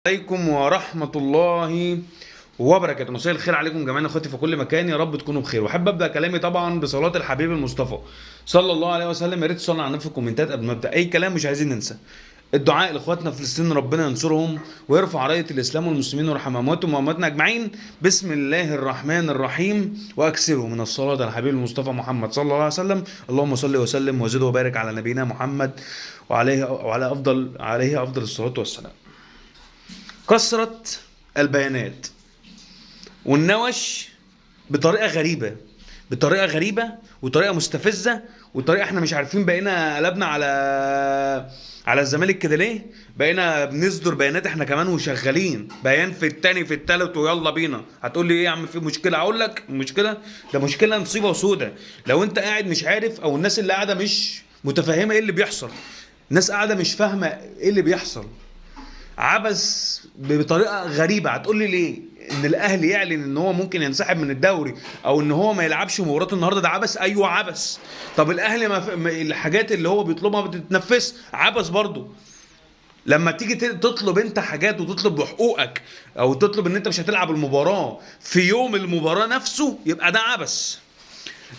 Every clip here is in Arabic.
عليكم ورحمة الله وبركاته. مساء الخير عليكم جميعا اخواتي في كل مكان، يا رب تكونوا بخير. واحب ابدا كلامي طبعا بصلاة الحبيب المصطفى صلى الله عليه وسلم. يا ريت تصلوا على النبي في الكومنتات قبل ما ابدا اي كلام. مش عايزين ننسى الدعاء لاخواتنا في فلسطين، ربنا ينصرهم ويرفع راية الاسلام والمسلمين ويرحم امواتهم وامواتنا اجمعين. بسم الله الرحمن الرحيم. واكثروا من الصلاة على الحبيب المصطفى محمد صلى الله عليه وسلم. اللهم صل وسلم وزد وبارك على نبينا محمد وعلى افضل الصلاة والسلام. كثرة البيانات والنوش بطريقة غريبة وطريقة مستفزة وطريقة احنا مش عارفين. بقينا قلبنا على الزمالك كده ليه؟ بقينا بنصدر بيانات احنا كمان وشغالين بيان في التاني في التالت ويلا بينا. هتقول لي ايه يا عم في مشكلة؟ اقول لك المشكلة ده مشكلة نصيبة وسودة. لو انت قاعد مش عارف او الناس اللي قاعدة مش متفهمة ايه اللي بيحصل، الناس قاعدة مش فاهمة ايه اللي بيحصل، عبث بطريقه غريبه. هتقول لي ليه ان الاهلي يعلن ان هو ممكن ينسحب من الدوري او ان هو ما يلعبش مباراه النهارده؟ ده عبث. ايوه عبث. طب الاهلي الحاجات اللي هو بيطلبها بتتنفذ؟ عبث برضه. لما تيجي تطلب انت حاجات وتطلب بحقوقك او تطلب ان انت مش هتلعب المباراه في يوم المباراه نفسه، يبقى ده عبث.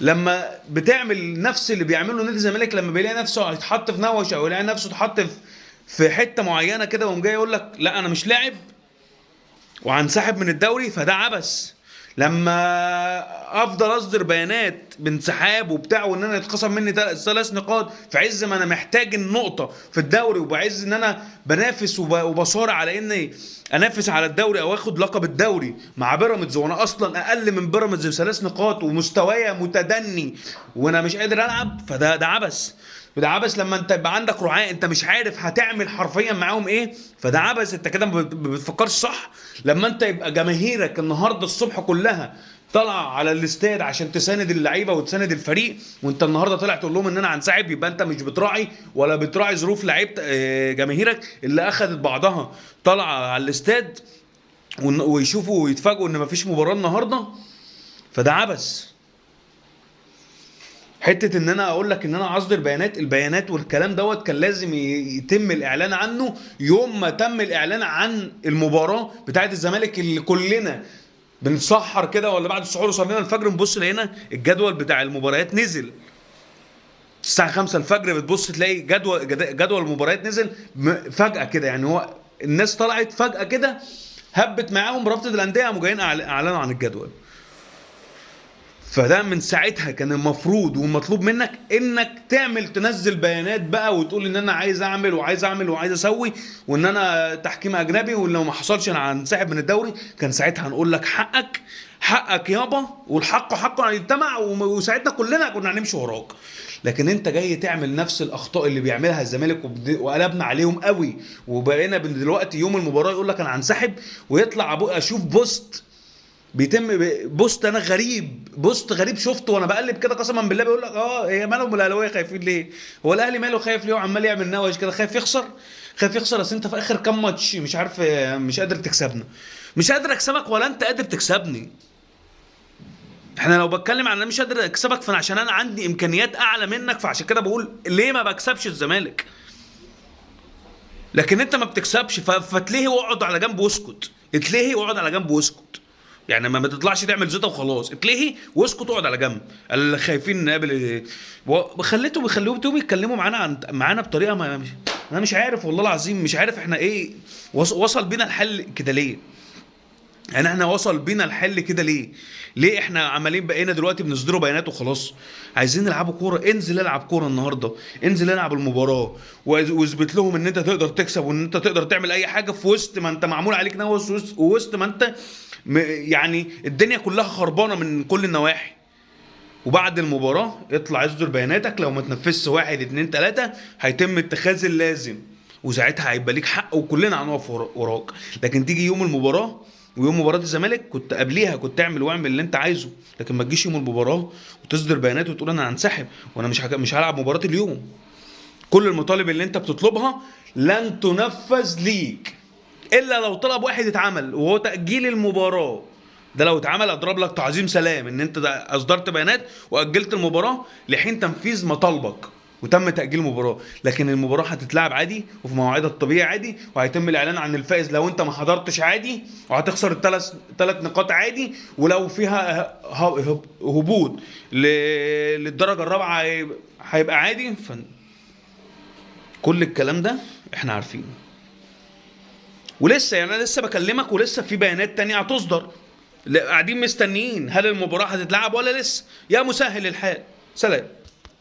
لما بتعمل نفس اللي بيعمله نادي الزمالك لما بيلاقي نفسه هيتحط في نوش او يلاقي نفسه اتحط في حته معينه كده، وقوم جاي يقول لك لا انا مش لاعب وهنسحب من الدوري، فده عبث. لما افضل اصدر بيانات بانسحاب وبتاع وان انا يتخصم مني 3 نقاط في عز ما انا محتاج النقطه في الدوري، وبعز ان انا بنافس وبصارع على اني انافس على الدوري او اخد لقب الدوري مع بيراميدز، وانا اصلا اقل من بيراميدز ب3 نقاط ومستوايا متدني وانا مش قادر العب، فده عبث. وده عبث لما انت يبقى عندك رعاة انت مش عارف هتعمل حرفيا معاهم ايه، فده عبث. انت كده ما بتفكرش صح. لما انت يبقى جماهيرك النهارده الصبح كلها طالعه على الاستاد عشان تساند اللعيبه وتساند الفريق، وانت النهارده طالع تقول لهم ان انا هنسحب، يبقى انت مش بتراعي ولا بتراعي ظروف لعيبه جماهيرك اللي اخذت بعضها طالعه على الاستاد ويشوفوا ويتفاجئوا ان مفيش مباراه النهارده، فده عبث. حته ان انا اقول لك ان انا اصدر البيانات والكلام دوت كان لازم يتم الاعلان عنه يوم ما تم الاعلان عن المباراه بتاعه الزمالك، اللي كلنا بنتسحر كده ولا بعد السحور وصلينا الفجر نبص لقينا الجدول بتاع المباريات نزل الساعه 5 الفجر، بتبص تلاقي جدول المباريات نزل فجاه كده. يعني هو الناس طلعت فجاه كده هبت معاهم رابطه الانديه قاموا جايين اعلنوا عن الجدول. فده من ساعتها كان المفروض والمطلوب منك انك تنزل بيانات بقى وتقول ان انا عايز اعمل وعايز اسوي وان انا تحكيم اجنبي، ولو ما حصلش انا هنسحب من الدوري. كان ساعتها هنقول لك حقك يابا، والحق حق على المجتمع، وساعتها كلنا كنا هنمشي وراك. لكن انت جاي تعمل نفس الاخطاء اللي بيعملها الزمالك وقلبنا عليهم قوي، وبقينا دلوقتي يوم المباراه يقول لك انا هنسحب، ويطلع اشوف بيتم بوست بوست غريب شفته وانا بقلب كده قسما بالله، بيقول لك هي مالهم الاهلاويه خايفين ليه؟ هو الاهلي ماله خايف ليه وعمال يعمل نوش كده؟ خايف يخسر اصل انت في اخر كام ماتش مش عارف مش قادر تكسبنا. مش قادر اكسبك ولا انت قادر تكسبني. احنا لو بتكلم عن انا مش قادر اكسبك فانا عشان انا عندي امكانيات اعلى منك، فعشان كده بقول ليه ما بكسبش الزمالك. لكن انت ما بتكسبش فتلهي واقعد على جنب واسكت. اتلهي واقعد على جنب واسكت. يعني ما تطلعش تعمل زيطه وخلاص، اتلهي واسكت واقعد على جنب. اللي خايفين نقابل بيخلوهم يتكلموا معانا بطريقه انا مش عارف والله العظيم. مش عارف احنا ايه وصل بينا الحل كده ليه. يعني احنا وصل بينا الحل كده ليه احنا عمالين بقينا دلوقتي بنصدروا بيانات وخلاص؟ عايزين نلعبوا كوره، انزل العب كوره النهارده، انزل العب المباراه واثبت لهم ان انت تقدر تكسب وان انت تقدر تعمل اي حاجه في وسط ما انت معمول عليك نوس، ووسط ما انت يعني الدنيا كلها خربانه من كل النواحي. وبعد المباراه اطلع اصدر بياناتك، لو ما تنفذش 1 2 3 هيتم اتخاذ اللازم، وساعتها هيبقى ليك حق وكلنا هنقف وراك. لكن تيجي يوم المباراه ويوم مباراه الزمالك كنت قبليها كنت تعمل واعمل اللي انت عايزه، لكن ما تجيش يوم المباراه وتصدر بيانات وتقول انا هنسحب وانا مش هلعب مباراه اليوم. كل المطالب اللي انت بتطلبها لن تنفذ ليك الا لو طلب واحد اتعمل وهو تاجيل المباراه. ده لو اتعمل اضرب لك تعظيم سلام ان انت اصدرت بيانات واجلت المباراه لحين تنفيذ مطالبك. وتم تاجيل المباراه، لكن المباراه هتتلعب عادي وفي مواعيدها الطبيعي عادي، وهيتم الاعلان عن الفائز لو انت ما حضرتش عادي، وهتخسر ثلاث نقاط عادي، ولو فيها هبوط للدرجه الرابعه هيبقى عادي. كل الكلام ده احنا عارفينه، ولسه يعني انا لسه بكلمك ولسه في بيانات تانية هتصدر. قاعدين مستنيين هل المباراة هتتلعب ولا لسه. يا مسهل الحال. سلام.